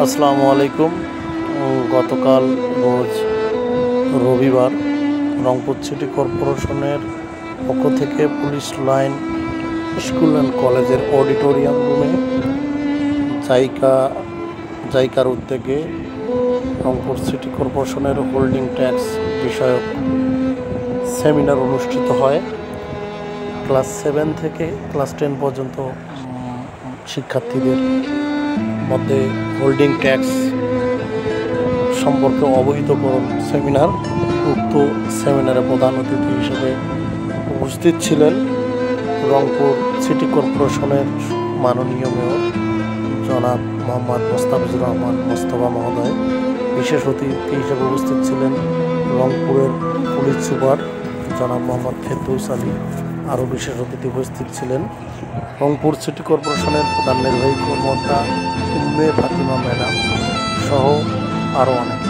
আসসালামু আলাইকুম। গতকাল রোজ রবিবার রংপুর সিটি কর্পোরেশনের পক্ষ থেকে পুলিশ লাইন স্কুল অ্যান্ড কলেজের অডিটোরিয়াম রুমে জাইকার উদ্যোগে রংপুর সিটি কর্পোরেশনের হোল্ডিং ট্যাক্স বিষয়ক সেমিনার অনুষ্ঠিত হয়। ক্লাস 7 থেকে ক্লাস 10 পর্যন্ত শিক্ষার্থীদের মধ্যে হোল্ডিং ট্যাক্স সম্পর্কে অবহিতকরণ সেমিনার। উক্ত সেমিনারে প্রধান অতিথি হিসেবে উপস্থিত ছিলেন রংপুর সিটি কর্পোরেশনের মাননীয় মেয়র জনাব মোহাম্মদ মোস্তাফিজুর রহমান মোস্তফা মহোদয়। বিশেষ অতিথি হিসেবে উপস্থিত ছিলেন রংপুরের পুলিশ সুপার জনাব মোহাম্মদ ফেরদৌস আলী। আরও বিশেষ অতিথি উপস্থিত ছিলেন রংপুর সিটি কর্পোরেশনের প্রধান নির্বাহী কর্মকর্তা উম্মে ফাতিমা ম্যাডাম সহ আরও অনেকে।